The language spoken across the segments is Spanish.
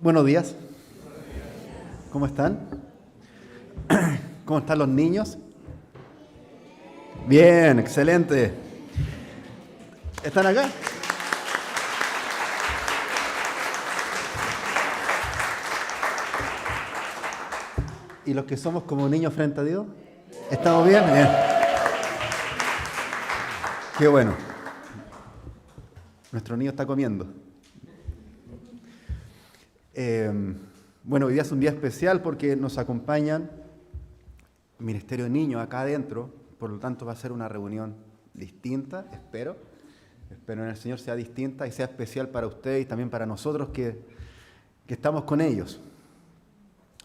Buenos días. ¿Cómo están? ¿Cómo están los niños? Bien, excelente. ¿Están acá? ¿Y los que somos como niños frente a Dios? ¿Estamos bien? Bien. Qué bueno. Nuestro niño está comiendo. Bueno, hoy día es un día especial porque nos acompañan el Ministerio de Niños acá adentro, por lo tanto va a ser una reunión distinta, espero en el Señor sea distinta y sea especial para ustedes y también para nosotros que estamos con ellos.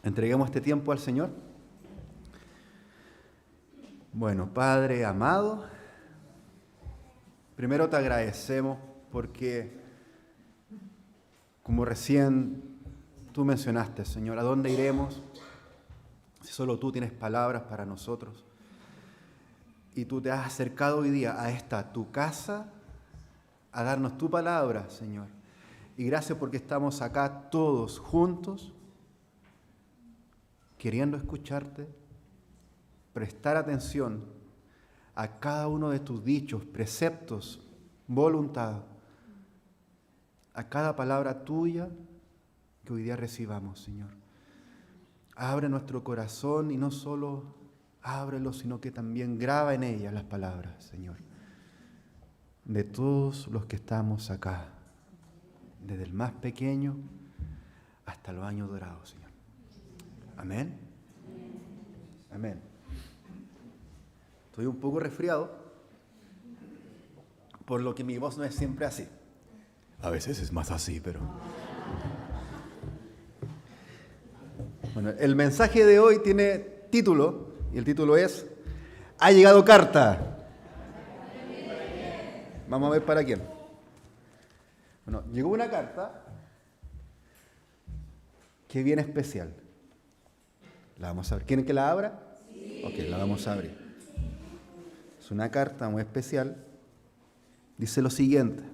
Entreguemos este tiempo al Señor. Bueno, Padre amado, primero te agradecemos porque, como recién tú mencionaste, Señor, ¿a dónde iremos si solo tú tienes palabras para nosotros? Y tú te has acercado hoy día a esta, tu casa, a darnos tu palabra, Señor. Y gracias porque estamos acá todos juntos, queriendo escucharte, prestar atención a cada uno de tus dichos, preceptos, voluntad, a cada palabra tuya que hoy día recibamos, Señor. Abre nuestro corazón y no solo ábrelo, sino que también graba en ella las palabras, Señor, de todos los que estamos acá, desde el más pequeño hasta los años dorados, Señor. Amén. Amén. Estoy un poco resfriado, por lo que mi voz no es siempre así. A veces es más así, pero... Bueno, el mensaje de hoy tiene título, y el título es ¿Ha llegado carta? Vamos a ver para quién. Bueno, llegó una carta que viene especial. La vamos a ver. ¿Quieren que la abra? Sí. Ok, la vamos a abrir. Es una carta muy especial. Dice lo siguiente.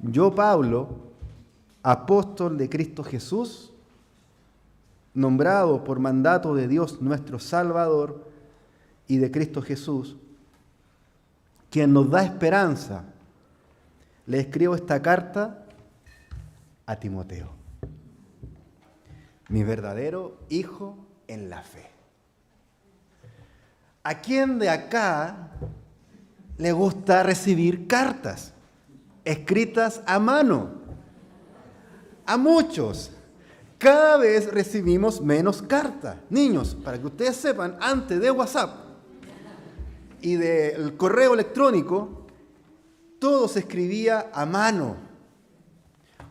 Yo, Pablo, apóstol de Cristo Jesús, nombrado por mandato de Dios nuestro Salvador y de Cristo Jesús, quien nos da esperanza, le escribo esta carta a Timoteo, mi verdadero hijo en la fe. ¿A quién de acá le gusta recibir cartas escritas a mano? A muchos. Cada vez recibimos menos cartas. Niños, para que ustedes sepan, antes de WhatsApp y del correo electrónico, todo se escribía a mano,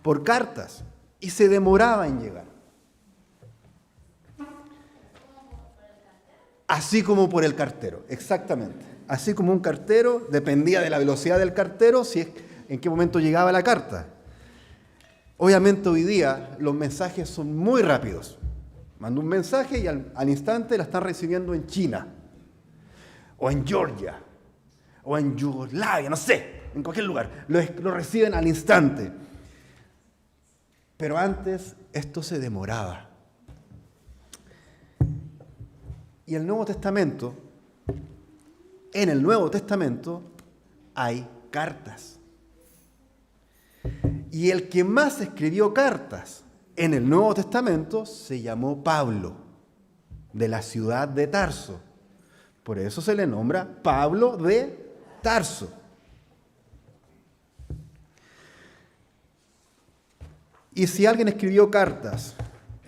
por cartas, y se demoraba en llegar. Así como por el cartero, exactamente. Así como un cartero, dependía de la velocidad del cartero, en qué momento llegaba la carta. Obviamente hoy día los mensajes son muy rápidos. Mando un mensaje y al instante la están recibiendo en China, o en Georgia, o en Yugoslavia, no sé, en cualquier lugar. Lo reciben al instante. Pero antes esto se demoraba. Y en el Nuevo Testamento hay cartas. Y el que más escribió cartas en el Nuevo Testamento se llamó Pablo, de la ciudad de Tarso. Por eso se le nombra Pablo de Tarso. Y si alguien escribió cartas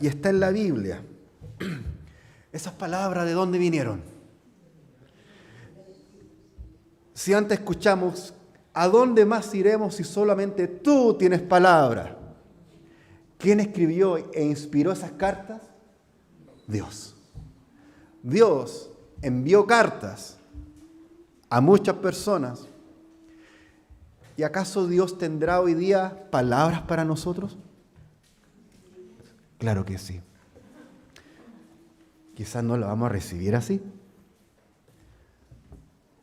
y está en la Biblia, esas palabras, ¿de dónde vinieron? Si antes escuchamos, ¿a dónde más iremos si solamente tú tienes palabra? ¿Quién escribió e inspiró esas cartas? Dios. Dios envió cartas a muchas personas. ¿Y acaso Dios tendrá hoy día palabras para nosotros? Claro que sí. Quizás no las vamos a recibir así,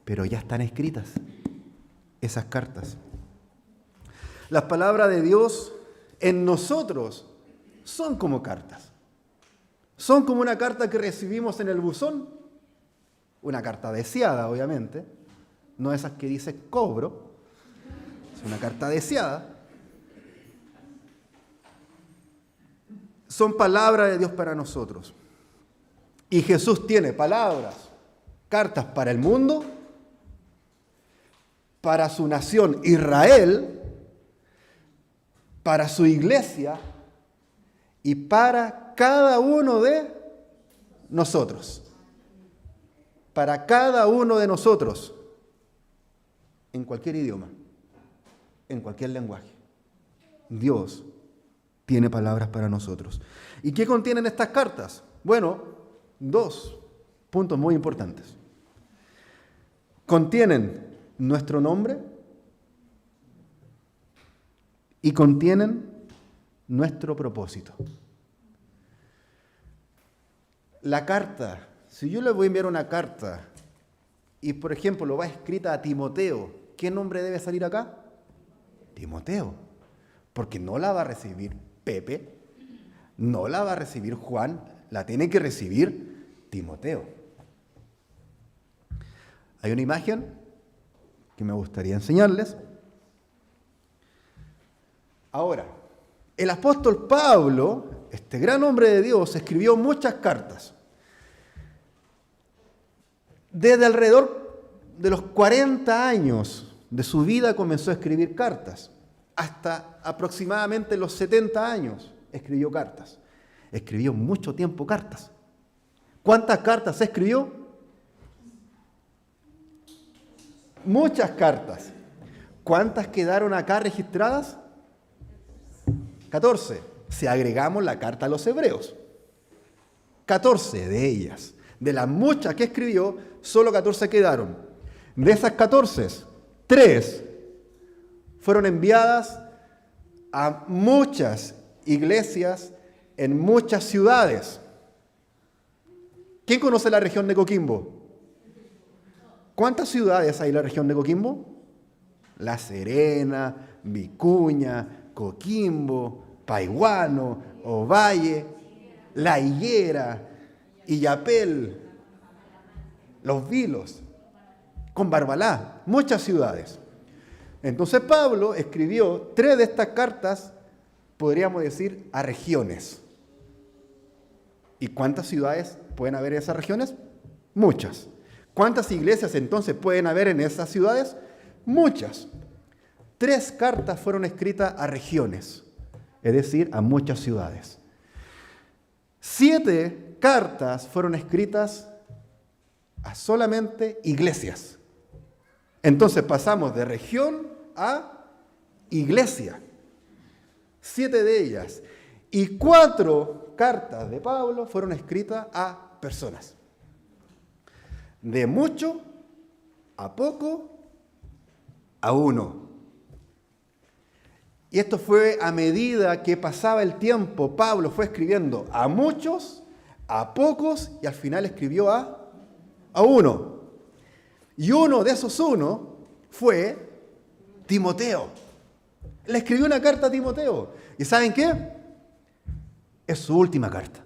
pero ya están escritas. esas cartas. Las palabras de Dios en nosotros son como cartas. Son como una carta que recibimos en el buzón, una carta deseada, obviamente, no esas que dice cobro, es una carta deseada. Son palabras de Dios para nosotros. Y Jesús tiene palabras, cartas para el mundo, para su nación Israel, para su iglesia y para cada uno de nosotros. Para cada uno de nosotros, en cualquier idioma, en cualquier lenguaje. Dios tiene palabras para nosotros. ¿Y qué contienen estas cartas? Bueno, dos puntos muy importantes. Contienen nuestro nombre y contienen nuestro propósito. La carta, si yo le voy a enviar una carta y, por ejemplo, lo va escrita a Timoteo, ¿qué nombre debe salir acá? Timoteo. Porque no la va a recibir Pepe, no la va a recibir Juan, la tiene que recibir Timoteo. Hay una imagen que me gustaría enseñarles. Ahora, el apóstol Pablo, este gran hombre de Dios, escribió muchas cartas. Desde alrededor de los 40 años de su vida comenzó a escribir cartas. Hasta aproximadamente los 70 años escribió cartas. Escribió mucho tiempo cartas. ¿Cuántas cartas escribió? Muchas cartas. ¿Cuántas quedaron acá registradas? 14. Si agregamos la carta a los hebreos. 14 de ellas. De las muchas que escribió, solo 14 quedaron. De esas 14, 3 fueron enviadas a muchas iglesias en muchas ciudades. ¿Quién conoce la región de Coquimbo? ¿Cuántas ciudades hay en la región de Coquimbo? La Serena, Vicuña, Coquimbo, Paiguano, Ovalle, La Higuera, Illapel, Los Vilos, con Barbalá, muchas ciudades. Entonces Pablo escribió 3 de estas cartas, podríamos decir, a regiones. ¿Y cuántas ciudades pueden haber en esas regiones? Muchas. ¿Cuántas iglesias entonces pueden haber en esas ciudades? Muchas. 3 cartas fueron escritas a regiones, es decir, a muchas ciudades. 7 cartas fueron escritas a solamente iglesias. Entonces pasamos de región a iglesia. 7 de ellas. Y 4 cartas de Pablo fueron escritas a personas. De mucho a poco a uno. Y esto fue a medida que pasaba el tiempo. Pablo fue escribiendo a muchos, a pocos y al final escribió a uno. Y uno de esos uno fue Timoteo. Le escribió una carta a Timoteo. ¿Y saben qué? Es su última carta.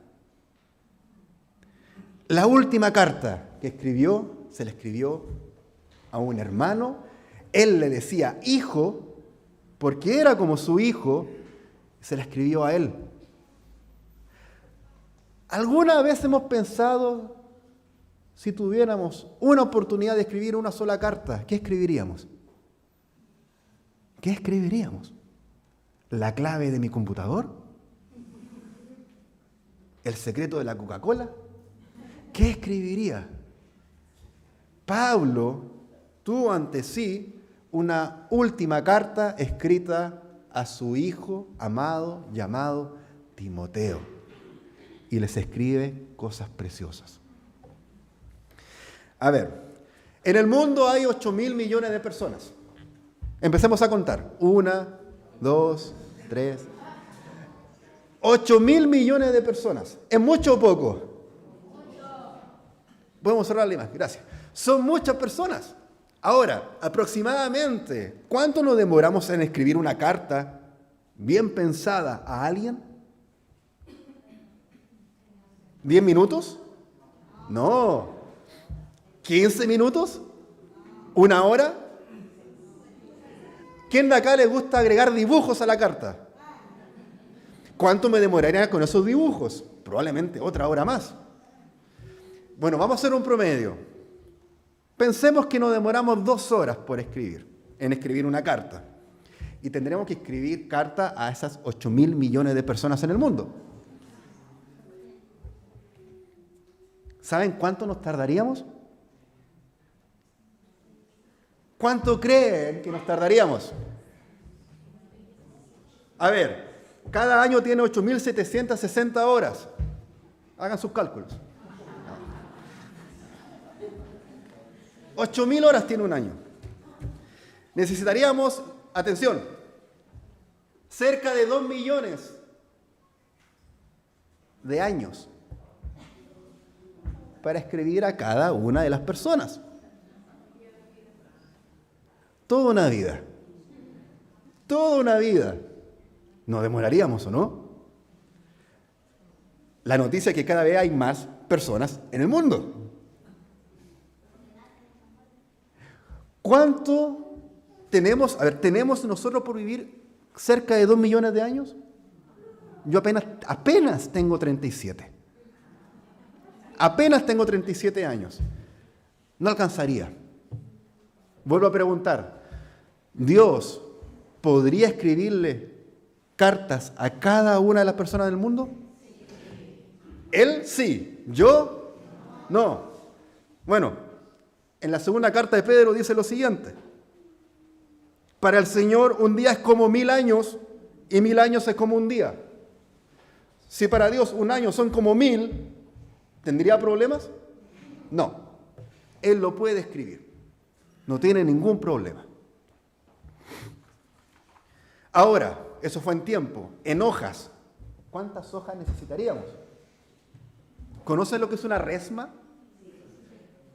La última carta que escribió, se le escribió a un hermano. Él le decía hijo, porque era como su hijo, se la escribió a él. ¿Alguna vez hemos pensado, si tuviéramos una oportunidad de escribir una sola carta, qué escribiríamos? ¿Qué escribiríamos? ¿La clave de mi computador? ¿El secreto de la Coca-Cola? ¿Qué escribiría? Pablo tuvo ante sí una última carta escrita a su hijo amado llamado Timoteo. Y les escribe cosas preciosas. A ver, en el mundo hay 8.000 millones de personas. Empecemos a contar. 1, 2, 3. 8.000 millones de personas. ¿Es mucho o poco? Podemos cerrar la imagen, gracias. Son muchas personas. Ahora, aproximadamente, ¿cuánto nos demoramos en escribir una carta bien pensada a alguien? ¿10 minutos? No. ¿15 minutos? ¿Una hora? ¿Quién de acá le gusta agregar dibujos a la carta? ¿Cuánto me demoraría con esos dibujos? Probablemente otra hora más. Bueno, vamos a hacer un promedio. Pensemos que nos demoramos 2 horas en escribir una carta. Y tendremos que escribir carta a esas 8.000 millones de personas en el mundo. ¿Saben cuánto nos tardaríamos? ¿Cuánto creen que nos tardaríamos? A ver, cada año tiene 8.760 horas. Hagan sus cálculos. 8.000 horas tiene un año. Necesitaríamos, atención, cerca de 2 millones de años para escribir a cada una de las personas. Toda una vida. Toda una vida. ¿Nos demoraríamos o no? La noticia es que cada vez hay más personas en el mundo. ¿Cuánto tenemos? A ver, ¿tenemos nosotros por vivir cerca de 2 millones de años? Yo apenas tengo 37. Apenas tengo 37 años. No alcanzaría. Vuelvo a preguntar, ¿Dios podría escribirle cartas a cada una de las personas del mundo? Él sí, yo no. Bueno, en la segunda carta de Pedro dice lo siguiente: para el Señor un día es como 1000 años y 1000 años es como un día. Si para Dios un año son como 1000, ¿tendría problemas? No. Él lo puede escribir. No tiene ningún problema. Ahora, eso fue en tiempo. En hojas, ¿cuántas hojas necesitaríamos? ¿Conocen lo que es una resma?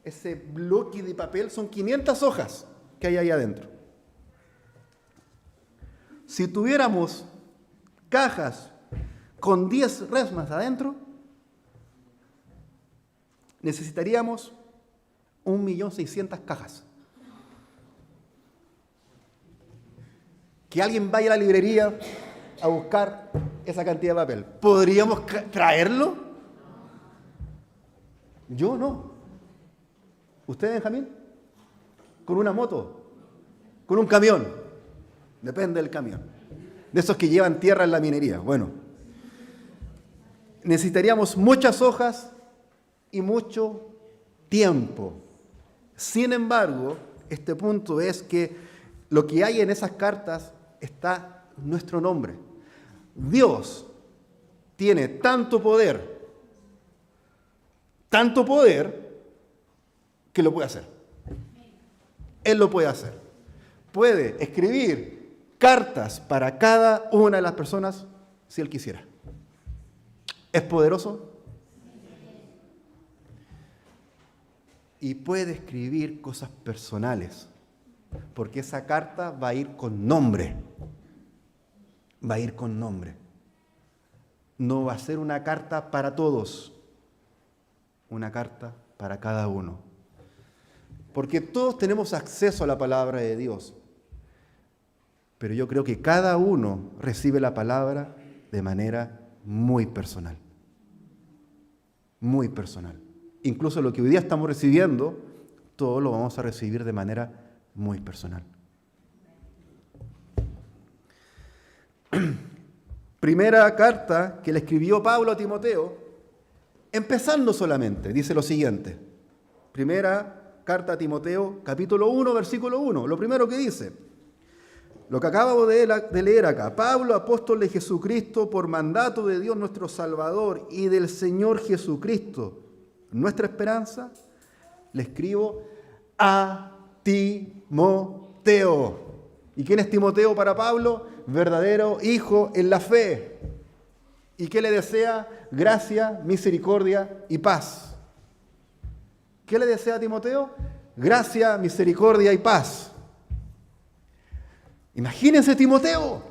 Ese bloque de papel son 500 hojas que hay ahí adentro. Si tuviéramos cajas con 10 resmas adentro, necesitaríamos 1.600.000 cajas. Que alguien vaya a la librería a buscar esa cantidad de papel. ¿Podríamos traerlo? Yo no. ¿Usted, Benjamín? ¿Con una moto? ¿Con un camión? Depende del camión. De esos que llevan tierra en la minería. Bueno, necesitaríamos muchas hojas y mucho tiempo. Sin embargo, este punto es que lo que hay en esas cartas está nuestro nombre. Dios tiene tanto poder, que lo puede hacer. Él lo puede hacer. Puede escribir cartas para cada una de las personas si Él quisiera. ¿Es poderoso? Y puede escribir cosas personales, porque esa carta va a ir con nombre. Va a ir con nombre. No va a ser una carta para todos, una carta para cada uno. Porque todos tenemos acceso a la palabra de Dios, pero yo creo que cada uno recibe la palabra de manera muy personal. Muy personal. Incluso lo que hoy día estamos recibiendo, todo lo vamos a recibir de manera muy personal. Primera carta que le escribió Pablo a Timoteo, empezando solamente, dice lo siguiente. Primera carta a Timoteo, capítulo 1, versículo 1. Lo primero que dice, lo que acabo de leer acá. Pablo, apóstol de Jesucristo, por mandato de Dios nuestro Salvador y del Señor Jesucristo, nuestra esperanza, le escribo a Timoteo. ¿Y quién es Timoteo para Pablo? Verdadero hijo en la fe. ¿Y qué le desea? Gracia, misericordia y paz. ¿Qué le desea a Timoteo? gracia, misericordia y paz. Imagínense, Timoteo,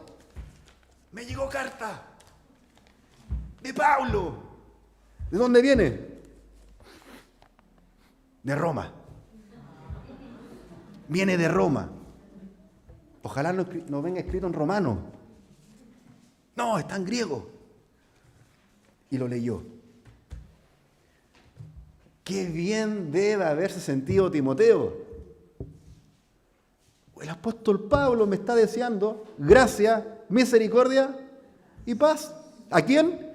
me llegó carta de Pablo. ¿De dónde viene? De Roma. Viene de Roma. Ojalá no venga escrito en romano. No, está en griego. Y lo leyó. Qué bien debe haberse sentido Timoteo. El apóstol Pablo me está deseando gracia, misericordia y paz. ¿A quién?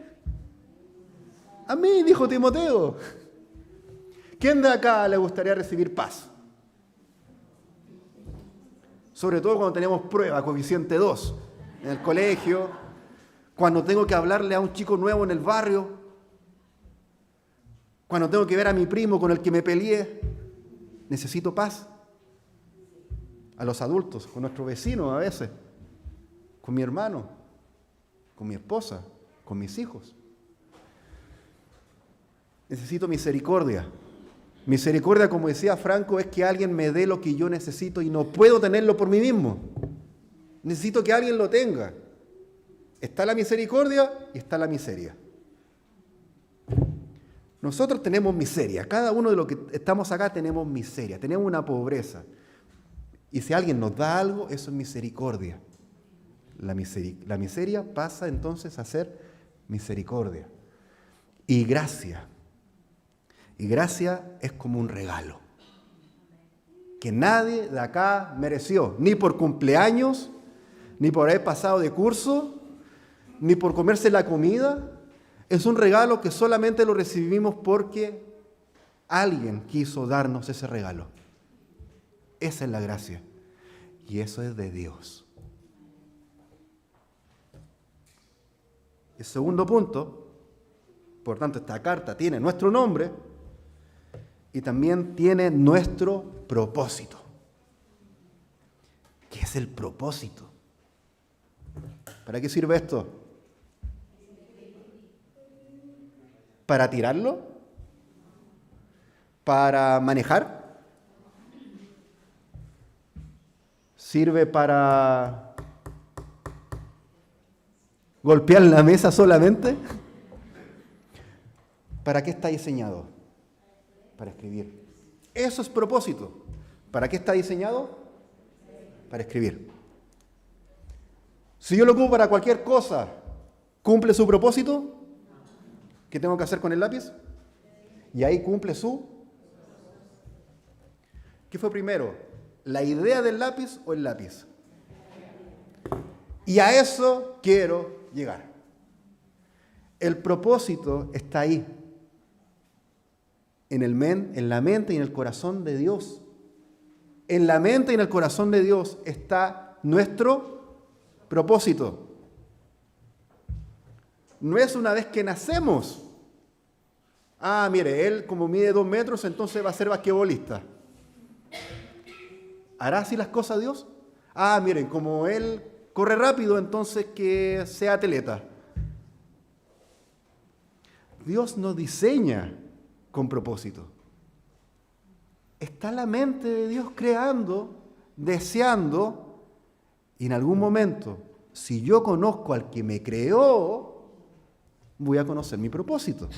A mí, dijo Timoteo. ¿Quién de acá le gustaría recibir paz? Sobre todo cuando tenemos prueba, coeficiente 2, en el colegio, cuando tengo que hablarle a un chico nuevo en el barrio, cuando tengo que ver a mi primo con el que me peleé, necesito paz. A los adultos, con nuestros vecinos a veces, con mi hermano, con mi esposa, con mis hijos. Necesito misericordia. Misericordia, como decía Franco, es que alguien me dé lo que yo necesito y no puedo tenerlo por mí mismo. Necesito que alguien lo tenga. Está la misericordia y está la miseria. Nosotros tenemos miseria. Cada uno de los que estamos acá tenemos miseria, tenemos una pobreza. Y si alguien nos da algo, eso es misericordia. La miseria pasa entonces a ser misericordia. Y gracia. Y gracia es como un regalo que nadie de acá mereció, ni por cumpleaños, ni por haber pasado de curso, ni por comerse la comida. Es un regalo que solamente lo recibimos porque alguien quiso darnos ese regalo. Esa es la gracia. Y eso es de Dios. El segundo punto, por tanto, esta carta tiene nuestro nombre y también tiene nuestro propósito. ¿Qué es el propósito? ¿Para qué sirve esto? ¿Para tirarlo? ¿Para manejar? ¿Sirve para golpear la mesa solamente? ¿Para qué está diseñado? Para escribir. Eso es propósito. ¿Para qué está diseñado? Para escribir. Si yo lo ocupo para cualquier cosa, ¿cumple su propósito? ¿Qué tengo que hacer con el lápiz? Y ahí cumple su... ¿Qué fue primero? ¿La idea del lápiz o el lápiz? Y a eso quiero llegar. El propósito está ahí, en la mente y en el corazón de Dios. En la mente y en el corazón de Dios está nuestro propósito. No es una vez que nacemos. Ah, mire, él como mide 2 metros, entonces va a ser basquetbolista. ¿Hará así las cosas Dios? Ah, miren, como él corre rápido, entonces que sea atleta. Dios nos diseña con propósito. Está la mente de Dios creando, deseando, y en algún momento, si yo conozco al que me creó, voy a conocer mi propósito.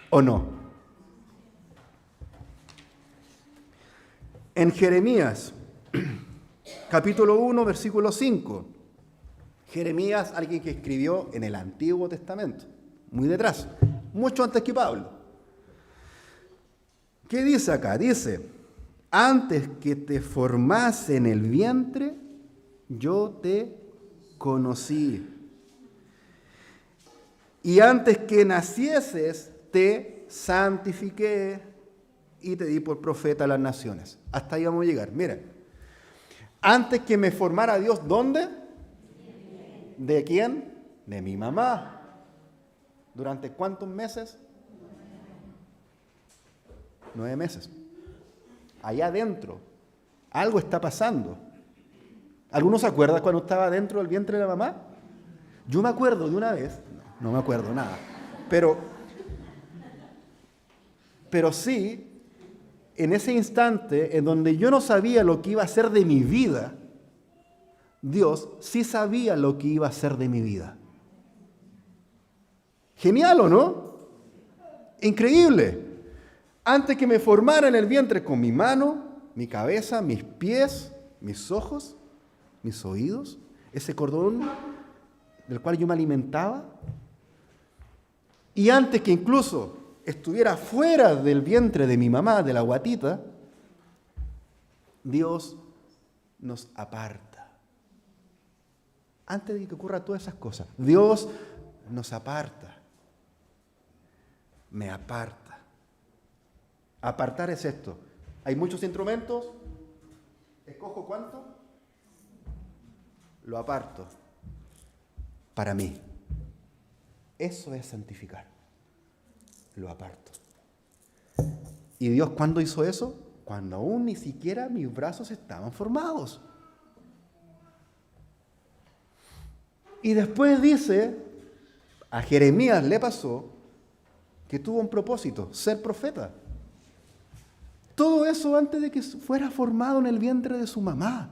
¿O no? En Jeremías, capítulo 1, versículo 5. Jeremías, alguien que escribió en el Antiguo Testamento, muy detrás, mucho antes que Pablo. ¿Qué dice acá? Dice, antes que te formase en el vientre, yo te conocí. Y antes que nacieses, te santifiqué y te di por profeta a las naciones. Hasta ahí vamos a llegar. Miren, antes que me formara Dios, ¿dónde? ¿De quién? De mi mamá. ¿Durante cuántos meses? 9 meses. Allá adentro, algo está pasando. ¿Alguno se acuerda cuando estaba dentro del vientre de la mamá? Yo me acuerdo de una vez, no me acuerdo nada, pero sí en ese instante en donde yo no sabía lo que iba a ser de mi vida, Dios sí sabía lo que iba a ser de mi vida. Genial, ¿o no? Increíble. Antes que me formara en el vientre con mi mano, mi cabeza, mis pies, mis ojos, mis oídos, ese cordón del cual yo me alimentaba, y antes que incluso estuviera fuera del vientre de mi mamá, de la guatita, Dios nos aparta. Antes de que ocurra todas esas cosas, Dios nos aparta. Me aparta. Apartar es esto. Hay muchos instrumentos. ¿Escojo cuánto? Lo aparto. Para mí. Eso es santificar. Lo aparto. ¿Y Dios cuándo hizo eso? Cuando aún ni siquiera mis brazos estaban formados. Y después dice, a Jeremías le pasó que tuvo un propósito, ser profeta. Todo eso antes de que fuera formado en el vientre de su mamá.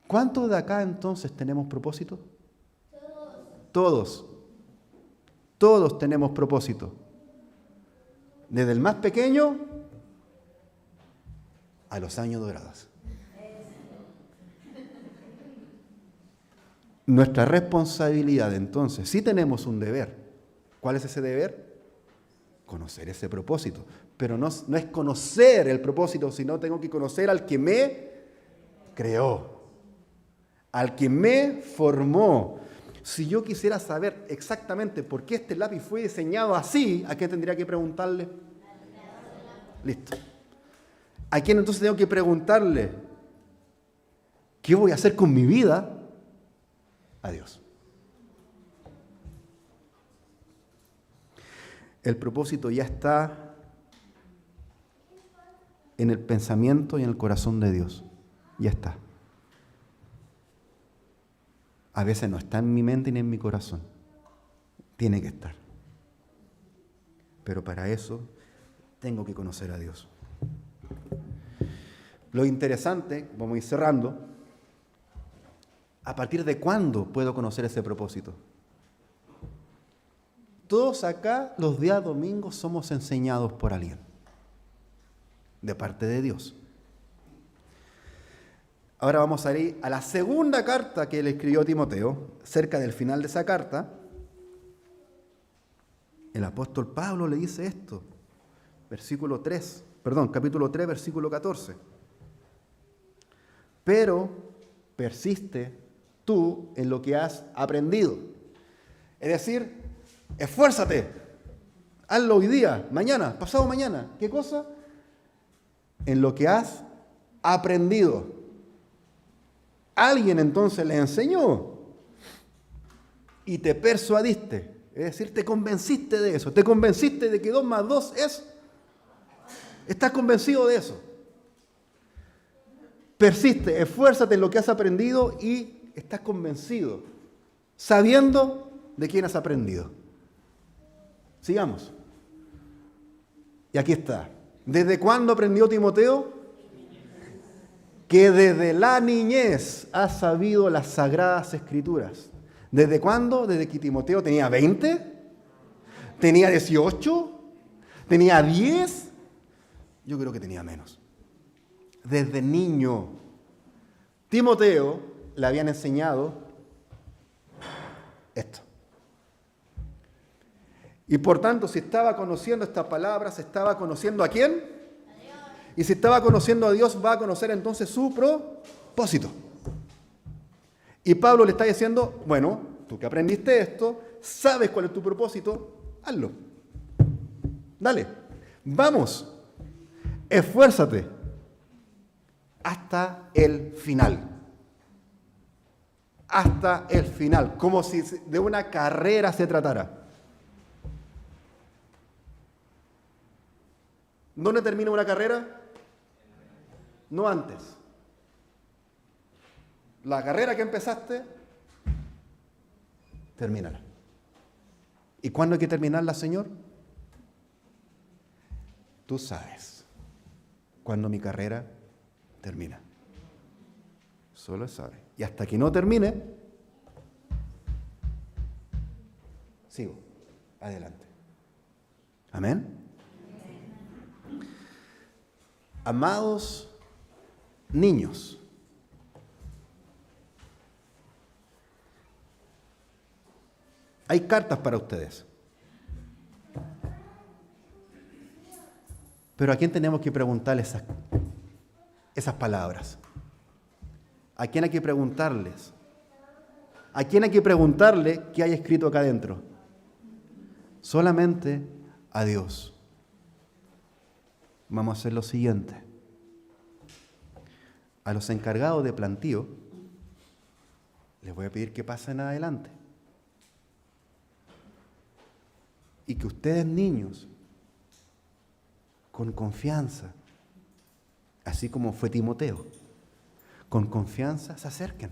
¿Cuántos de acá entonces tenemos propósito? Todos. Todos tenemos propósito. Desde el más pequeño a los años dorados. Nuestra responsabilidad entonces, sí tenemos un deber. ¿Cuál es ese deber? Conocer ese propósito. Pero no es conocer el propósito, sino tengo que conocer al que me creó, al que me formó. Si yo quisiera saber exactamente por qué este lápiz fue diseñado así, ¿a quién tendría que preguntarle? Listo. ¿A quién entonces tengo que preguntarle? ¿Qué voy a hacer con mi vida? A Dios. El propósito ya está en el pensamiento y en el corazón de Dios. Ya está. A veces no está en mi mente ni en mi corazón. Tiene que estar. Pero para eso tengo que conocer a Dios. Lo interesante, vamos a ir cerrando, ¿a partir de cuándo puedo conocer ese propósito? Todos acá los días domingos somos enseñados por alguien, de parte de Dios. Ahora vamos a ir a la segunda carta que le escribió Timoteo. Cerca del final de esa carta, el apóstol Pablo le dice esto, capítulo 3, versículo 14. Pero persiste tú en lo que has aprendido. Es decir, esfuérzate, hazlo hoy día, mañana, pasado mañana. ¿Qué cosa? En lo que has aprendido. Alguien entonces le enseñó y te persuadiste, es decir, te convenciste de eso, te convenciste de que 2 más 2 es, estás convencido de eso. Persiste, esfuérzate en lo que has aprendido y estás convencido, sabiendo de quién has aprendido. Sigamos. Y aquí está. ¿Desde cuándo aprendió Timoteo? Que desde la niñez ha sabido las sagradas escrituras. ¿Desde cuándo? Desde que Timoteo tenía 20, tenía 18, tenía 10, yo creo que tenía menos. Desde niño. Timoteo le habían enseñado esto. Y por tanto, si estaba conociendo estas palabras, ¿estaba conociendo a quién? Y si estaba conociendo a Dios, va a conocer entonces su propósito. Y Pablo le está diciendo, bueno, tú que aprendiste esto, sabes cuál es tu propósito, hazlo. Dale, vamos, esfuérzate hasta el final. Hasta el final, como si de una carrera se tratara. ¿Dónde termina una carrera? No antes. La carrera que empezaste, termínala. ¿Y cuándo hay que terminarla, Señor? tú sabes cuándo mi carrera termina. Solo Él sabe. Y hasta que no termine, sigo adelante. Amén. Amados niños, hay cartas para ustedes. Pero ¿a quién tenemos que preguntarle esas palabras? ¿A quién hay que preguntarles? ¿A quién hay que preguntarle qué hay escrito acá adentro? Solamente a Dios. Vamos a hacer lo siguiente. A los encargados de plantío, les voy a pedir que pasen adelante. Y que ustedes, niños, con confianza, así como fue Timoteo, con confianza se acerquen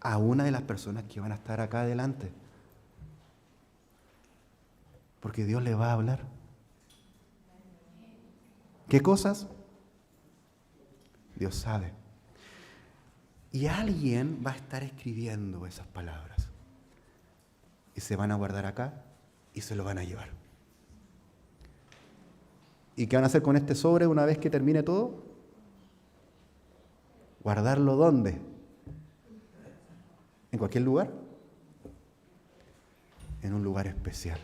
a una de las personas que van a estar acá adelante. Porque Dios les va a hablar. ¿Qué cosas? Dios sabe. Y alguien va a estar escribiendo esas palabras. Y se van a guardar acá y se lo van a llevar. ¿Y qué van a hacer con este sobre una vez que termine todo? ¿Guardarlo dónde? ¿En cualquier lugar? En un lugar especial.